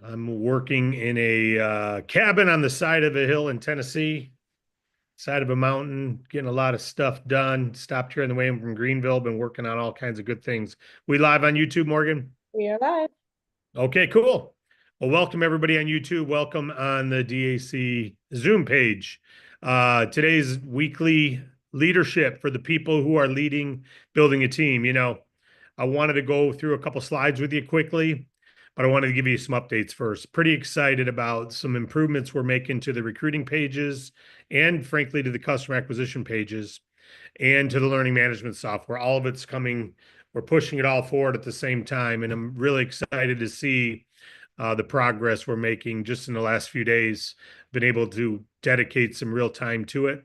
I'm working in a cabin on the side of a hill in Tennessee, side of a mountain, getting a lot of stuff done. Stopped here on the way in from Greenville, been working on all kinds of good things. We live on YouTube, Morgan? We are live. Okay, cool. Well, welcome everybody on YouTube. Welcome on the DAC Zoom page. Today's weekly leadership for the people who are leading, building a team. I wanted to go through a couple slides with you quickly, but I wanted to give you some updates first. Pretty excited about some improvements we're making to the recruiting pages and frankly to the customer acquisition pages and to the learning management software. All of it's coming. We're pushing it all forward at the same time, and I'm really excited to see the progress we're making just in the last few days. Been able to dedicate some real time to it.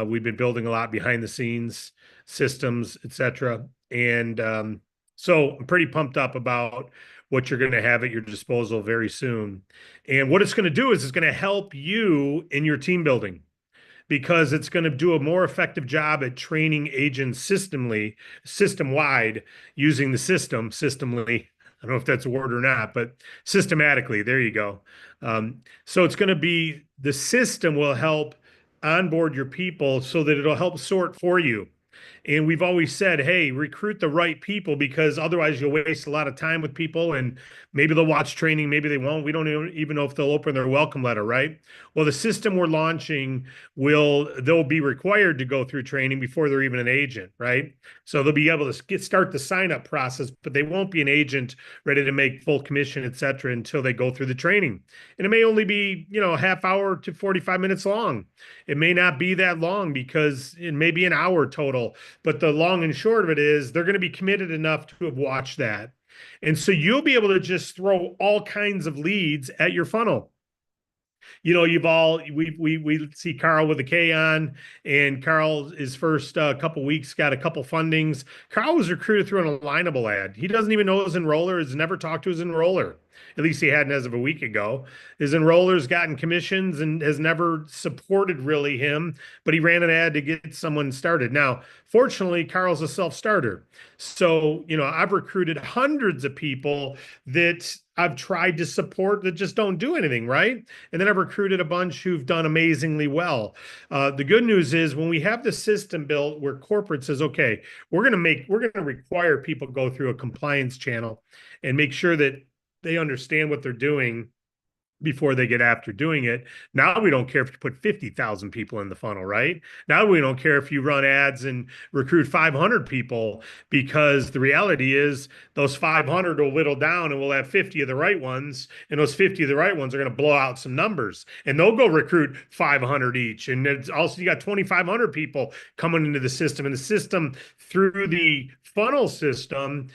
We've been building a lot behind the scenes, systems, etc. And so I'm pretty pumped up about what you're going to have at your disposal very soon. And what it's going to do is it's going to help you in your team building because it's going to do a more effective job at training agents system wide using the systemly. I don't know if that's a word or not, but systematically. There you go. So it's going to be the system will help onboard your people so that it'll help sort for you. And we've always said, hey, recruit the right people because otherwise you'll waste a lot of time with people and maybe they'll watch training, maybe they won't. We don't even know if they'll open their welcome letter, right? Well, the system we're launching they'll be required to go through training before they're even an agent, right? So they'll be able to start the sign up process, but they won't be an agent ready to make full commission, et cetera, until they go through the training. And it may only be, a half hour to 45 minutes long. It may not be that long because it may be an hour total. But the long and short of it is they're going to be committed enough to have watched that. And so you'll be able to just throw all kinds of leads at your funnel. You've all we see Carl with a K on, and Carl his first couple weeks got a couple fundings. Carl was recruited through an alignable ad. He doesn't even know his enroller, has never talked to his enroller. At least he hadn't as of a week ago. His enroller's gotten commissions and has never supported really him, but he ran an ad to get someone started. Now, fortunately, Carl's a self-starter. So, I've recruited hundreds of people that I've tried to support that just don't do anything, right? And then I've recruited a bunch who've done amazingly well. The good news is when we have the system built where corporate says, okay, we're going to require people go through a compliance channel and make sure that they understand what they're doing before they get after doing it. Now we don't care if you put 50,000 people in the funnel, right? Now we don't care if you run ads and recruit 500 people because the reality is those 500 will whittle down and we'll have 50 of the right ones. And those 50 of the right ones are going to blow out some numbers and they'll go recruit 500 each. And it's also, you got 2,500 people coming into the system, and the system through the funnel system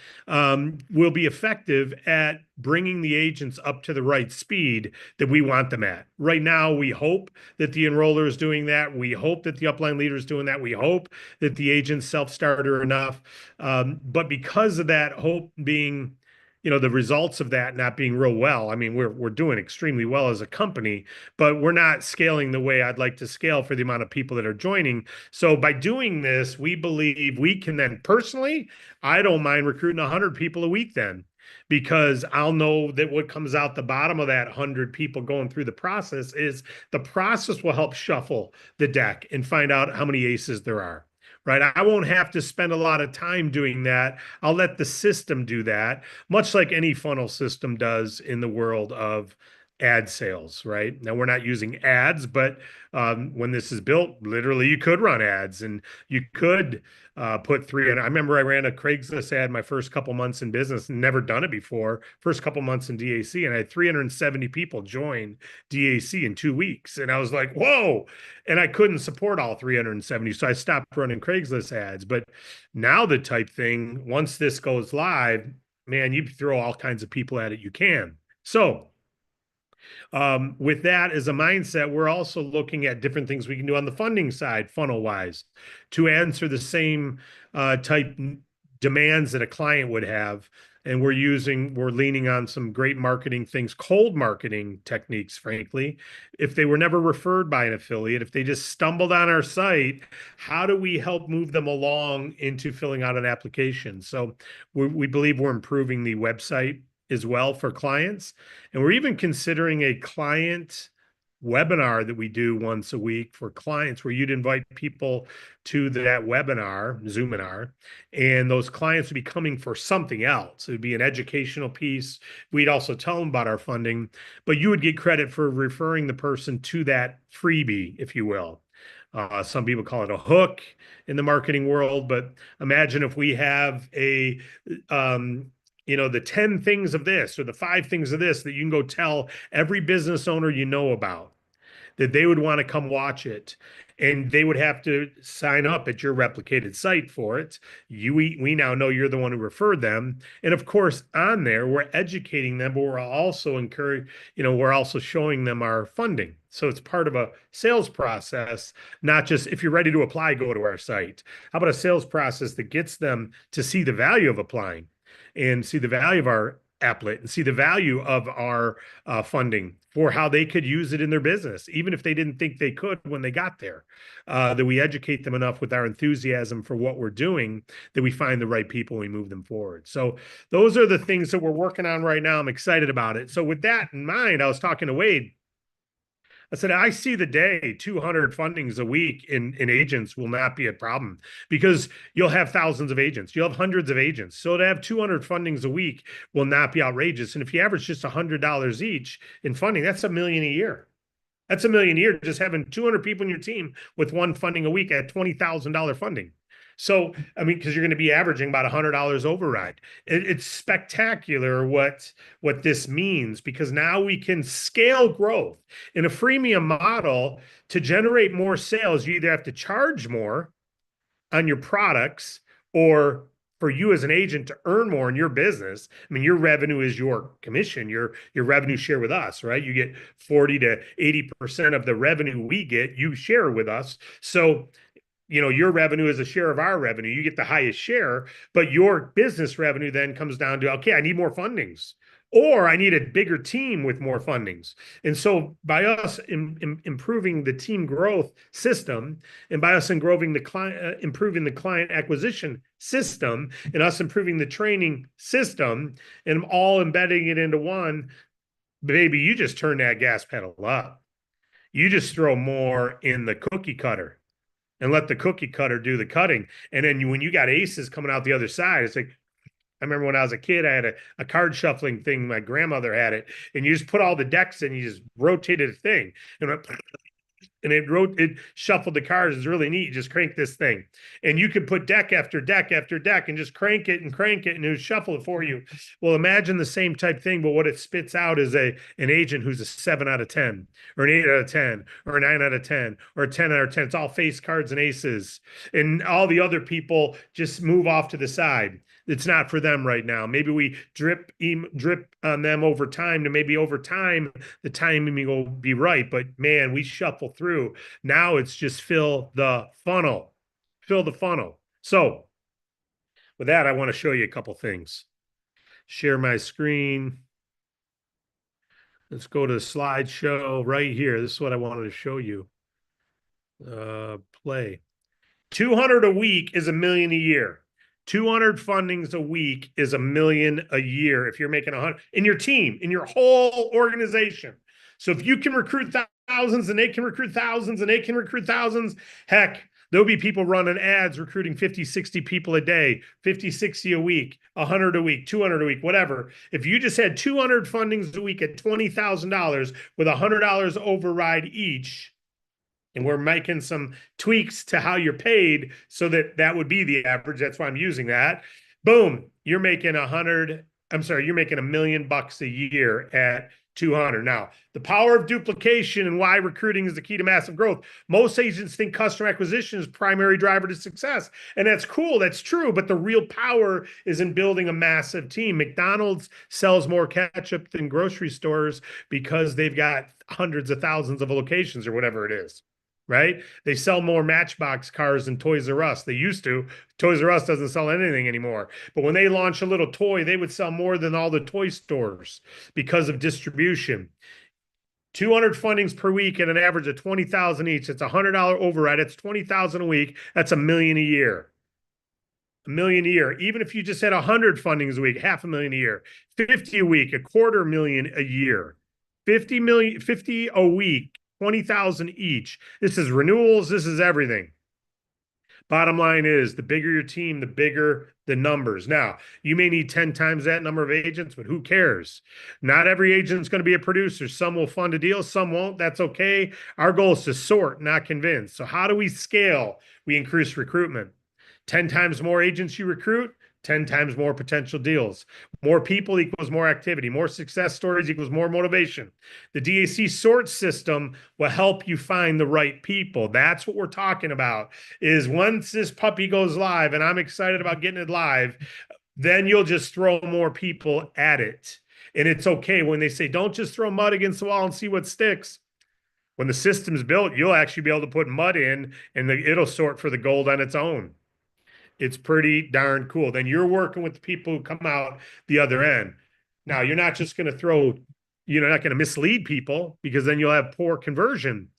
will be effective at bringing the agents up to the right speed that we want them at. Right now, we hope that the enroller is doing that. We hope that the upline leader is doing that. We hope that the agent's self-starter enough. But because of that hope being, the results of that not being real well, I mean, we're doing extremely well as a company, but we're not scaling the way I'd like to scale for the amount of people that are joining. So by doing this, we believe we can then personally, I don't mind recruiting 100 people a week then, because I'll know that what comes out the bottom of that 100 people going through the process is the process will help shuffle the deck and find out how many aces there are, right? I won't have to spend a lot of time doing that. I'll let the system do that, much like any funnel system does in the world of ad sales, right? Now we're not using ads, but when this is built, literally you could run ads and you could put three in. I remember I ran a Craigslist ad my first couple months in business, never done it before. First couple months in DAC, and I had 370 people join DAC in 2 weeks, and I was like, "Whoa!" And I couldn't support all 370, so I stopped running Craigslist ads. But now the type thing, once this goes live, man, you throw all kinds of people at it. You can. So with that as a mindset, we're also looking at different things we can do on the funding side, funnel wise, to answer the same type demands that a client would have. And we're leaning on some great marketing things, cold marketing techniques, frankly. If they were never referred by an affiliate, if they just stumbled on our site, how do we help move them along into filling out an application? So we believe we're improving the website as well for clients. And we're even considering a client webinar that we do once a week for clients where you'd invite people to that webinar, Zoominar, and those clients would be coming for something else. It would be an educational piece. We'd also tell them about our funding, but you would get credit for referring the person to that freebie, if you will. Some people call it a hook in the marketing world, but imagine if we have the 10 things of this or the 5 things of this that you can go tell every business owner you know about, that they would want to come watch it. And they would have to sign up at your replicated site for it. We now know you're the one who referred them. And of course, on there, we're educating them, but we're also we're also showing them our funding. So it's part of a sales process, not just if you're ready to apply, go to our site. How about a sales process that gets them to see the value of applying and see the value of our applet and see the value of our funding for how they could use it in their business, even if they didn't think they could when they got there, that we educate them enough with our enthusiasm for what we're doing that we find the right people and we move them forward. So those are the things that we're working on right now. I'm excited about it. So with that in mind, I was talking to Wade. I said, I see the day 200 fundings a week in agents will not be a problem because you'll have thousands of agents. You'll have hundreds of agents. So to have 200 fundings a week will not be outrageous. And if you average just $100 each in funding, that's $1 million a year. That's $1 million a year, just having 200 people in your team with one funding a week at $20,000 funding. So, I mean, because you're going to be averaging about $100 override. It's spectacular what this means, because now we can scale growth in a freemium model. To generate more sales, you either have to charge more on your products, or for you as an agent to earn more in your business. I mean, your revenue is your commission, your revenue share with us, right? You get 40 to 80% of the revenue we get, you share with us. So your revenue is a share of our revenue. You get the highest share, but your business revenue then comes down to, okay, I need more fundings, or I need a bigger team with more fundings. And so by us improving the team growth system, and by us improving the client acquisition system, and us improving the training system, and all embedding it into one, baby, you just turn that gas pedal up. You just throw more in the cookie cutter and let the cookie cutter do the cutting. And then when you got aces coming out the other side, it's like, I remember when I was a kid, I had a card shuffling thing. My grandmother had it, and you just put all the decks in, you just rotated a thing, and it shuffled the cards. It's really neat. You just crank this thing, and you could put deck after deck after deck and just crank it, and it would shuffle it for you. Well, imagine the same type thing, but what it spits out is an agent who's a 7 out of 10, or an 8 out of 10, or a 9 out of 10, or a 10 out of 10. It's all face cards and aces, and all the other people just move off to the side. It's not for them right now. Maybe we drip on them over time, to maybe over time the timing will be right. But man, we shuffle through. Now it's just fill the funnel. So with that, I want to show you a couple things. Share my screen. Let's go to the slideshow right here. This is what I wanted to show you. Play. 200 a week is $1 million a year. 200 fundings a week is $1 million a year if you're making 100 in your team, in your whole organization. So if you can recruit thousands, and they can recruit thousands, and they can recruit thousands, heck, there'll be people running ads recruiting 50, 60 people a day, 50, 60 a week, 100 a week, 200 a week, whatever. If you just had 200 fundings a week at $20,000 with $100 override each, and we're making some tweaks to how you're paid so that would be the average. That's why I'm using that. Boom, you're making you're making $1 million a year at 200. Now, the power of duplication and why recruiting is the key to massive growth. Most agents think customer acquisition is primary driver to success. And that's cool. That's true. But the real power is in building a massive team. McDonald's sells more ketchup than grocery stores because they've got hundreds of thousands of locations, or whatever it is. Right? They sell more Matchbox cars than Toys R Us. They used to. Toys R Us doesn't sell anything anymore. But when they launch a little toy, they would sell more than all the toy stores because of distribution. 200 fundings per week at an average of 20,000 each. It's $100 override. It's 20,000 a week. That's $1 million a year. $1 million a year. Even if you just had 100 fundings a week, $500,000 a year, 50 a week, $250,000 a year, 50 million, 50 a week, 20,000 each. This is renewals. This is everything. Bottom line is the bigger your team, the bigger the numbers. Now, you may need 10 times that number of agents, but who cares? Not every agent's going to be a producer. Some will fund a deal, some won't. That's okay. Our goal is to sort, not convince. So, how do we scale? We increase recruitment. 10 times more agents you recruit, 10 times more potential deals. More people equals more activity. More success stories equals more motivation. The DAC sort system will help you find the right people. That's what we're talking about, is once this puppy goes live, and I'm excited about getting it live, then you'll just throw more people at it. And it's okay when they say, don't just throw mud against the wall and see what sticks. When the system's built, you'll actually be able to put mud in and it'll sort for the gold on its own. It's pretty darn cool. Then you're working with the people who come out the other end. Now, you're not just going to you're not going to mislead people, because then you'll have poor conversion.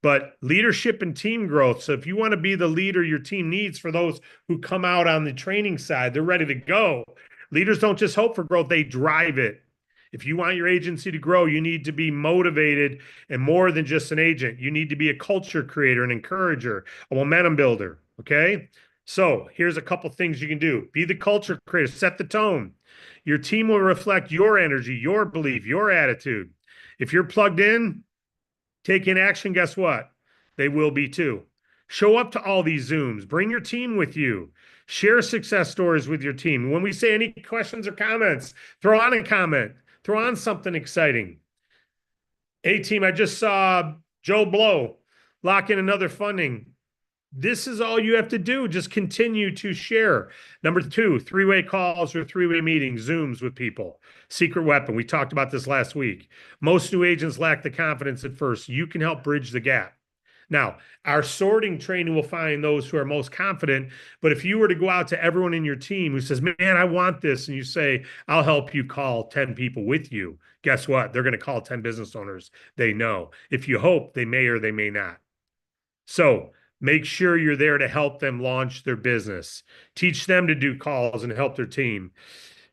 But leadership and team growth. So if you want to be the leader your team needs for those who come out on the training side, they're ready to go. Leaders don't just hope for growth, they drive it. If you want your agency to grow, you need to be motivated, and more than just an agent. You need to be a culture creator, an encourager, a momentum builder. Okay. So here's a couple things you can do. Be the culture creator, set the tone. Your team will reflect your energy, your belief, your attitude. If you're plugged in, taking action, guess what? They will be too. Show up to all these Zooms. Bring your team with you. Share success stories with your team. When we say any questions or comments, throw on a comment. Throw on something exciting. Hey, team, I just saw Joe Blow lock in another funding. This is all you have to do. Just continue to share. Number 2, 3-way calls or 3-way meetings, Zooms with people. Secret weapon. We talked about this last week. Most new agents lack the confidence at first. You can help bridge the gap. Now, our sorting training will find those who are most confident. But if you were to go out to everyone in your team who says, man, I want this, and you say, I'll help you call 10 people with you, guess what? They're going to call 10 business owners they know. If you hope, they may or they may not. So make sure you're there to help them launch their business. Teach them to do calls and help their team.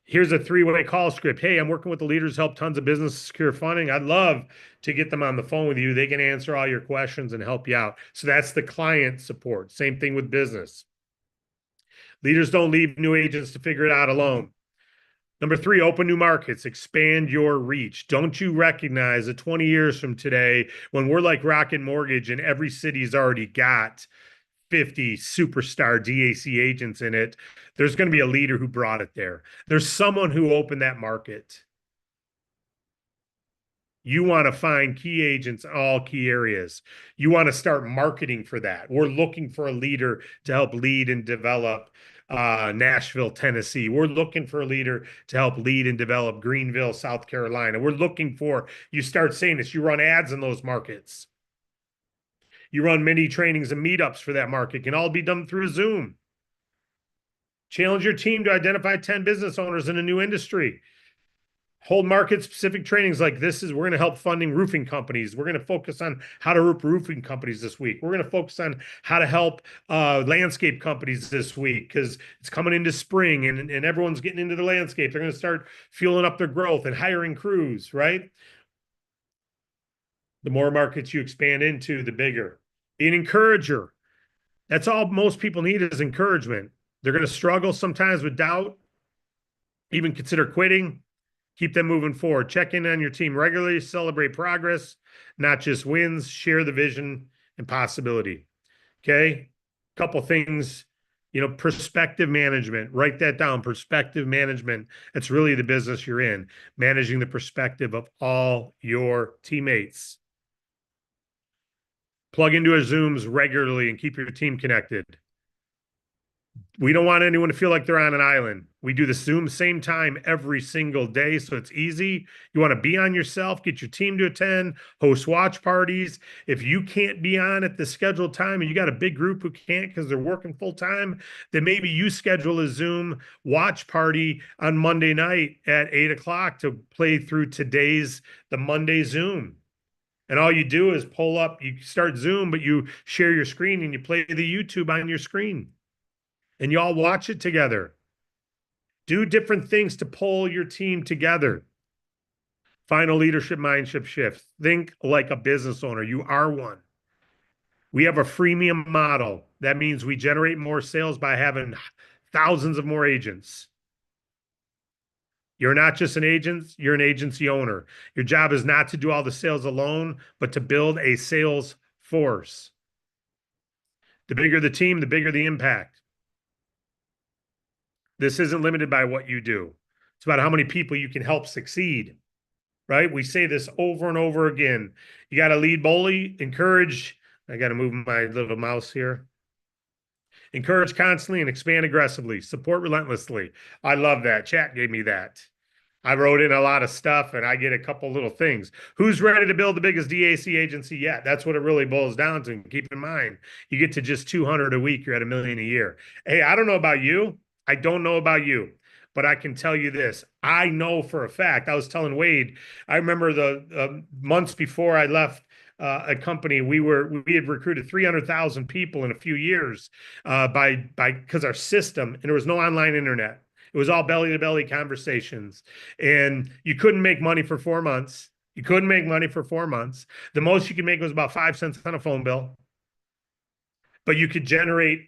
Here's a 3-way call script. Hey, I'm working with the leaders, help tons of businesses secure funding. I'd love to get them on the phone with you. They can answer all your questions and help you out. So that's the client support. Same thing with business. Leaders don't leave new agents to figure it out alone. Number 3, open new markets, expand your reach. Don't you recognize that 20 years from today, when we're like Rocket Mortgage and every city's already got 50 superstar DAC agents in it, there's going to be a leader who brought it there. There's someone who opened that market. You want to find key agents in all key areas. You want to start marketing for that. We're looking for a leader to help lead and develop Nashville, Tennessee. We're looking for a leader to help lead and develop Greenville, South Carolina. We're looking for, you start saying this, you run ads in those markets. You run mini trainings and meetups for that market. It can all be done through Zoom. Challenge your team to identify 10 business owners in a new industry. Hold market-specific trainings like this. We're going to help funding roofing companies. We're going to focus on how to help roofing companies this week. We're going to focus on how to help landscape companies this week, because it's coming into spring and everyone's getting into the landscape. They're going to start fueling up their growth and hiring crews, right? The more markets you expand into, the bigger. Be an encourager. That's all most people need is encouragement. They're going to struggle sometimes with doubt, even consider quitting. Keep them moving forward. Check in on your team regularly. Celebrate progress, not just wins. Share the vision and possibility. Okay? Couple things, perspective management. Write that down. Perspective management. It's really the business you're in. Managing the perspective of all your teammates. Plug into our Zooms regularly and keep your team connected. We don't want anyone to feel like they're on an island. We do the Zoom same time every single day, so it's easy. You want to be on yourself, get your team to attend, host watch parties. If you can't be on at the scheduled time and you got a big group who can't because they're working full time, then maybe you schedule a Zoom watch party on Monday night at 8 o'clock to play through the Monday Zoom. And all you do is pull up, you start Zoom, but you share your screen and you play the YouTube on your screen. and y'all watch it together. Do different things to pull your team together. Final leadership mindset shift. Think like a business owner. You are one. We have a freemium model. That means we generate more sales by having thousands of more agents. You're not just an agent, you're an agency owner. Your job is not to do all the sales alone, but to build a sales force. The bigger the team, the bigger the impact. This isn't limited by what you do. It's about how many people you can help succeed, right? We say this over and over again. You got to lead boldly, encourage. I got to move my little mouse here. Encourage constantly and expand aggressively. Support relentlessly. I love that. Chat gave me that. I wrote in a lot of stuff and I get a couple little things. Who's ready to build the biggest DAC agency yet? That's what it really boils down to. And keep in mind, you get to just 200 a week, you're at $1 million a year. Hey, I don't know about you. I don't know about you, but I can tell you this. I know for a fact, I was telling Wade, I remember the months before I left a company, we had recruited 300,000 people in a few years because our system, and there was no online internet. It was all belly to belly conversations, and you couldn't make money for 4 months. You couldn't make money for 4 months. The most you could make was about 5 cents on a phone bill, but you could generate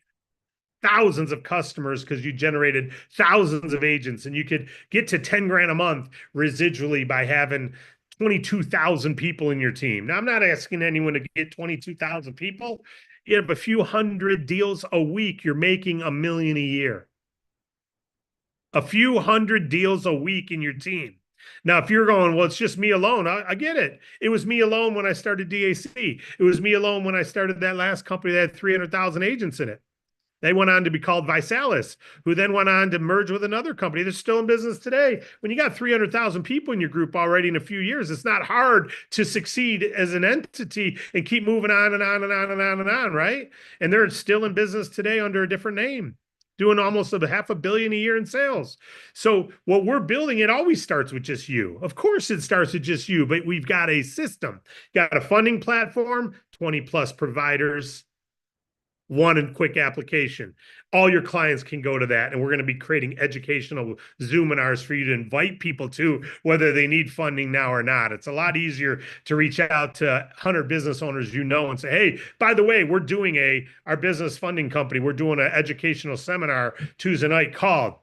thousands of customers because you generated thousands of agents, and you could get to 10 grand a month residually by having 22,000 people in your team. Now, I'm not asking anyone to get 22,000 people. You have a few hundred deals a week, you're making $1 million a year. A few hundred deals a week in your team. Now, if you're going, well, it's just me alone, I get it. It was me alone when I started DAC. It was me alone when I started that last company that had 300,000 agents in it. They went on to be called Visalis, who then went on to merge with another company that's still in business today. When you got 300,000 people in your group already in a few years, it's not hard to succeed as an entity and keep moving on and on and on and on and on, right? And they're still in business today under a different name, doing almost $500 million a year in sales. So what we're building, it always starts with just you. Of course it starts with just you, but we've got a system, got a funding platform, 20 plus providers, one and quick application. All your clients can go to that. And we're going to be creating educational Zoominars for you to invite people to, whether they need funding now or not. It's a lot easier to reach out to 100 business owners and say, hey, by the way, we're doing our business funding company. We're doing an educational seminar Tuesday night called,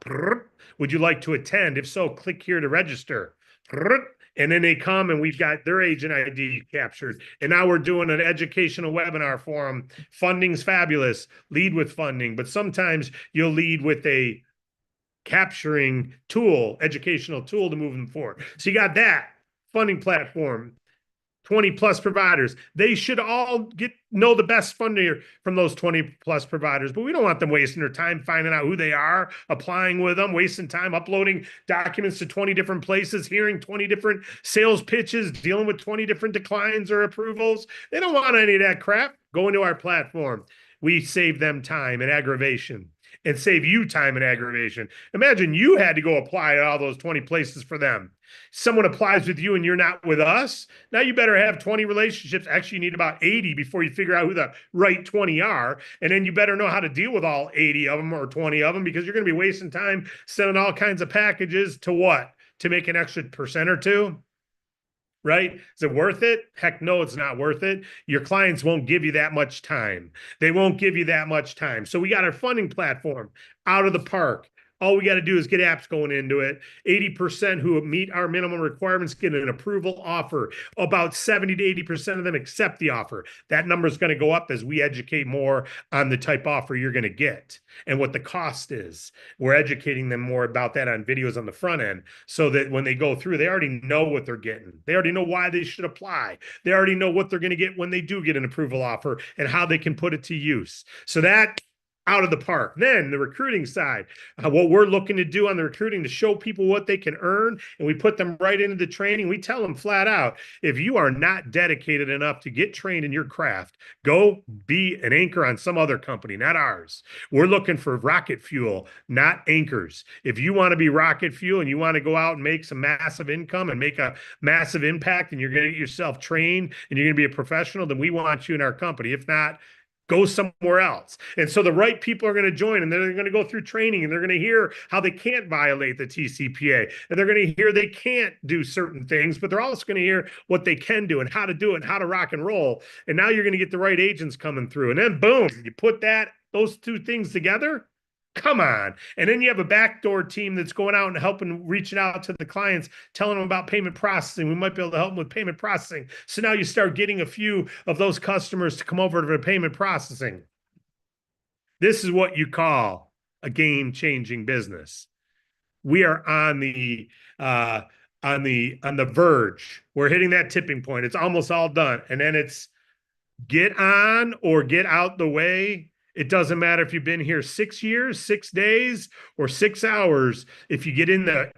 would you like to attend? If so, click here to register. And then they come and we've got their agent ID captured. And now we're doing an educational webinar for them. Funding's fabulous. Lead with funding. But sometimes you'll lead with a capturing tool, educational tool to move them forward. So you got that funding platform, 20 plus providers. They should all know the best funder from those 20 plus providers, but we don't want them wasting their time finding out who they are, applying with them, wasting time uploading documents to 20 different places, hearing 20 different sales pitches, dealing with 20 different declines or approvals. They don't want any of that crap. Go into our platform. We save them time and aggravation, and save you time and aggravation. Imagine you had to go apply at all those 20 places for them. Someone applies with you and you're not with us. Now you better have 20 relationships. Actually, you need about 80 before you figure out who the right 20 are. And then you better know how to deal with all 80 of them or 20 of them, because you're going to be wasting time sending all kinds of packages to what? To make an extra percent or two? Right? Is it worth it? Heck no, it's not worth it. Your clients won't give you that much time. They won't give you that much time. So we got our funding platform out of the park. All we got to do is get apps going into it. 80% who meet our minimum requirements get an approval offer. About 70 to 80% of them accept the offer. That number is going to go up as we educate more on the type offer you're going to get and what the cost is. We're educating them more about that on videos on the front end, so that when they go through, they already know what they're getting. They already know why they should apply. They already know what they're going to get when they do get an approval offer and how they can put it to use. So that out of the park. Then the recruiting side, what we're looking to do on the recruiting to show people what they can earn, and we put them right into the training. We tell them flat out, if you are not dedicated enough to get trained in your craft, go be an anchor on some other company, not ours. We're looking for rocket fuel, not anchors. If you want to be rocket fuel and you want to go out and make some massive income and make a massive impact, and you're going to get yourself trained and you're going to be a professional, then we want you in our company. If not, go somewhere else. And so the right people are going to join, and they're going to go through training, and they're going to hear how they can't violate the TCPA, and they're going to hear they can't do certain things, but they're also going to hear what they can do and how to do it and how to rock and roll. And now you're going to get the right agents coming through. And then boom, you put those two things together. Come on. And then you have a backdoor team that's going out and helping, reaching out to the clients, telling them about payment processing. We might be able to help them with payment processing. So now you start getting a few of those customers to come over to payment processing. This is what you call a game-changing business. We are on the verge. We're hitting that tipping point. It's almost all done. And then it's get on or get out the way. It doesn't matter if you've been here 6 years, 6 days, or 6 hours. If you get in the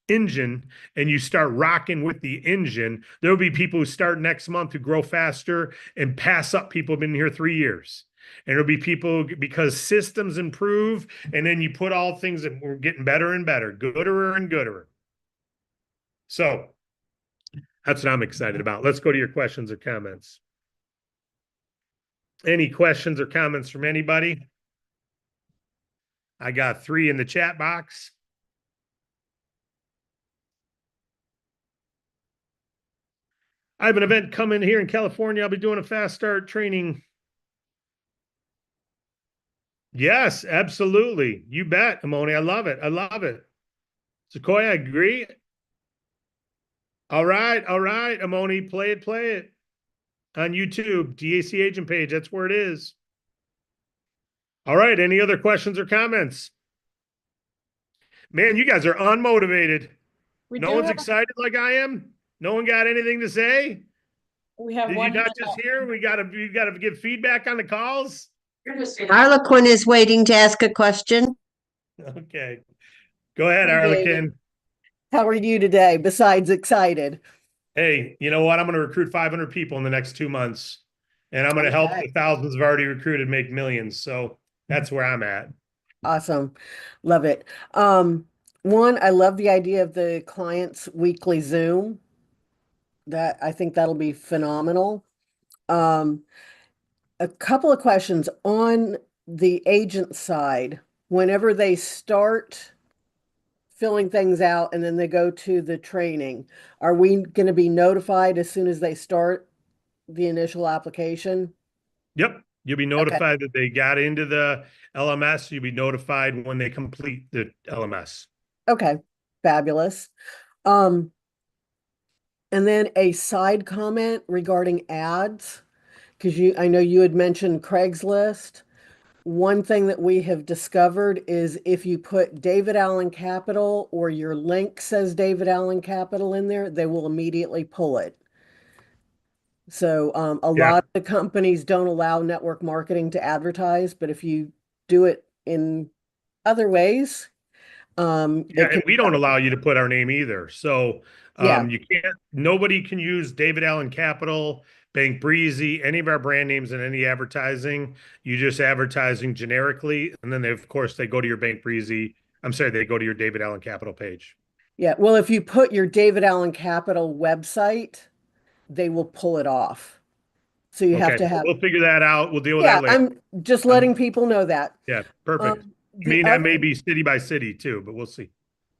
engine and you start rocking with the engine, there'll be people who start next month who grow faster and pass up people who've been here 3 years. And it'll be people because systems improve, and then you put all things that we're getting better and better, gooder and gooder. So that's what I'm excited about. Let's go to your questions or comments. Any questions or comments from anybody? I got 3 in the chat box. I have an event coming here in California. I'll be doing a fast start training. Yes, absolutely. You bet, Amoni. I love it. I love it. Sequoia, I agree. All right, Amoni. Play it. On YouTube, DAC agent page. That's where it is. All right. Any other questions or comments? Man, you guys are unmotivated. No one's excited like I am. No one got anything to say. We have Did one. you not just hear? You gotta give feedback on the calls. Harlequin is waiting to ask a question. Okay. Go ahead, Harlequin. How are you today, besides excited? Hey, you know what? I'm going to recruit 500 people in the next 2 months, and I'm going to help the thousands I've already recruited make millions. So that's where I'm at. Awesome. Love it. One, I love the idea of the client's weekly Zoom. I think that'll be phenomenal. A couple of questions on the agent side. Whenever they start filling things out and then they go to the training, are we going to be notified as soon as they start the initial application? Yep. You'll be notified that they got into the LMS. You'll be notified when they complete the LMS. Okay. Fabulous. And then a side comment regarding ads, because I know you had mentioned Craigslist. One thing that we have discovered is if you put David Allen Capital or your link says David Allen Capital in there, they will immediately pull it. So a lot of the companies don't allow network marketing to advertise, but if you do it in other ways, and we don't allow you to put our name either. So you can't, nobody can use David Allen Capital, Bank Breezy, any of our brand names in any advertising. You just advertising generically. And then of course they go to your Bank Breezy. I'm sorry, they go to your David Allen Capital page. Yeah. Well, if you put your David Allen Capital website, they will pull it off. So you have to have. We'll figure that out. We'll deal with that later. I'm just letting people know that. Yeah, perfect. I mean, that may be city by city too, but we'll see.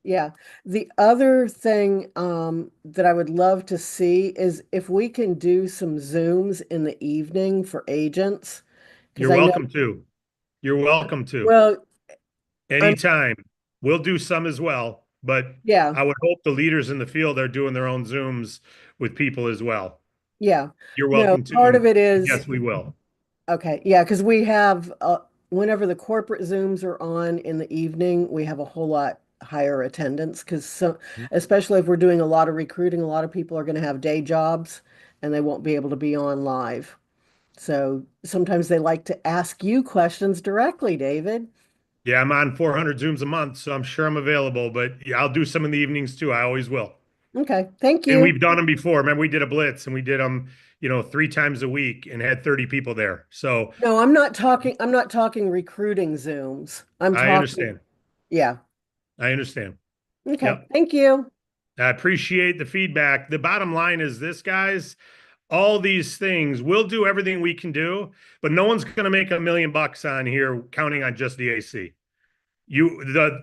Yeah. The other thing that I would love to see is if we can do some Zooms in the evening for agents. You're welcome to. You're welcome to. Well, anytime. We'll do some as well, but yeah, I would hope the leaders in the field are doing their own Zooms with people as well. Yeah. You're welcome to. Part of it is. Yes, we will. Okay. Yeah, because we have whenever the corporate Zooms are on in the evening, we have a whole lot higher attendance because especially if we're doing a lot of recruiting, a lot of people are going to have day jobs and they won't be able to be on live. So sometimes they like to ask you questions directly, David. Yeah, I'm on 400 Zooms a month, so I'm sure I'm available, but yeah, I'll do some in the evenings too. I always will. Okay. Thank you. And we've done them before. Remember, we did a blitz and we did them, 3 times a week and had 30 people there. So no, I'm not talking recruiting Zooms. I understand. Yeah. I understand. Okay. Yep. Thank you. I appreciate the feedback. The bottom line is this, guys. all these things. We'll do everything we can do, but no one's going to make $1 million on here counting on just the AC.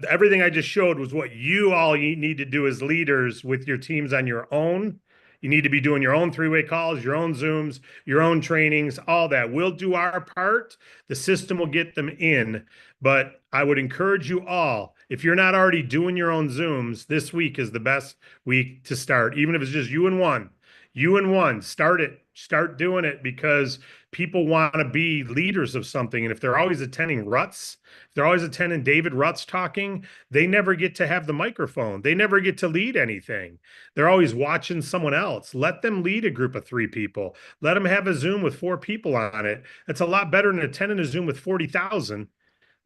Everything I just showed was what you need to do as leaders with your teams on your own. You need to be doing your own three-way calls, your own Zooms, your own trainings, all that. We'll do our part. The system will get them in. But I would encourage you all, if you're not already doing your own Zooms, this week is the best week to start. Even if it's just you and one, start it. Start doing it, because people want to be leaders of something. And if they're always attending Ruts, if they're always attending David Ruts talking, they never get to have the microphone. They never get to lead anything. They're always watching someone else. Let them lead a group of 3 people. Let them have a Zoom with 4 people on it. That's a lot better than attending a Zoom with 40,000.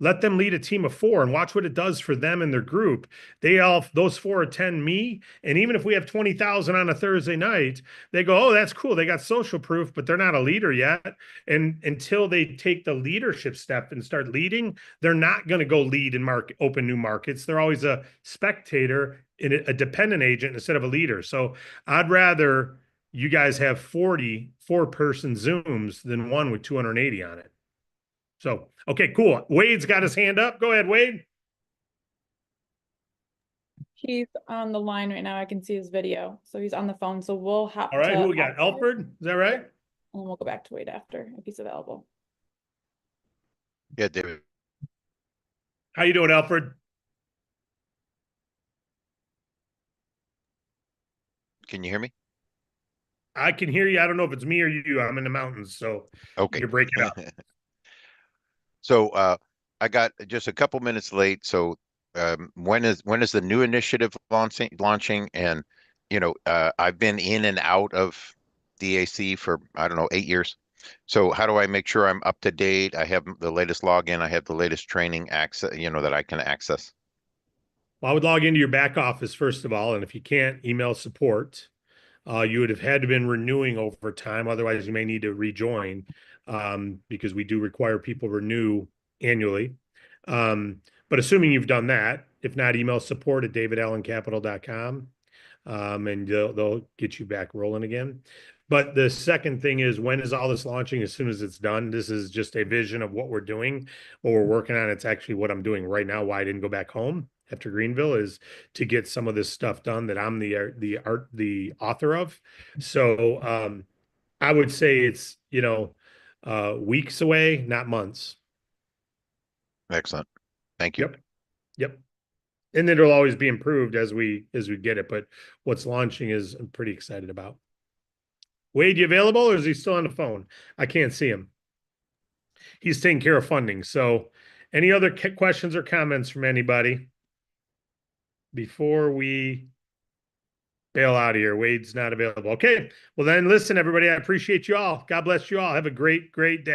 Let them lead a team of 4 and watch what it does for them and their group. Those 4 attend me. And even if we have 20,000 on a Thursday night, they go, oh, that's cool. They got social proof, but they're not a leader yet. And until they take the leadership step and start leading, they're not going to go lead and open new markets. They're always a spectator and a dependent agent instead of a leader. So I'd rather you guys have 40 4-person Zooms than one with 280 on it. So, okay, cool. Wade's got his hand up. Go ahead, Wade. He's on the line right now. I can see his video. So he's on the phone. So we'll have All right, to. who we got? Alfred, is that right? And we'll go back to Wade after if he's available. Yeah, David. How you doing, Alfred? Can you hear me? I can hear you. I don't know if it's me or you. I'm in the mountains, so Okay. you're breaking up. So I got just a couple minutes late. So when is the new initiative launching? And I've been in and out of DAC for, I don't know, 8 years. So how do I make sure I'm up to date? I have the latest login. I have the latest training access, that I can access. Well, I would log into your back office first of all, and if you can't, email support. You would have had to been renewing over time. Otherwise, you may need to rejoin because we do require people renew annually. But assuming you've done that, if not, email support at davidallencapital.com and they'll get you back rolling again. But the second thing is, when is all this launching? As soon as it's done. This is just a vision of what we're doing, what we're working on. It's actually what I'm doing right now. Why I didn't go back home after Greenville is to get some of this stuff done that I'm the author of. So I would say it's weeks away, not months. Excellent. Thank you. Yep. And then it'll always be improved as we get it. But what's launching is I'm pretty excited about. Wade, you available, or is he still on the phone? I can't see him. He's taking care of funding. So any other questions or comments from anybody before we bail out of here? Wade's not available. Okay. Well, then listen, everybody, I appreciate you all. God bless you all. Have a great, great day.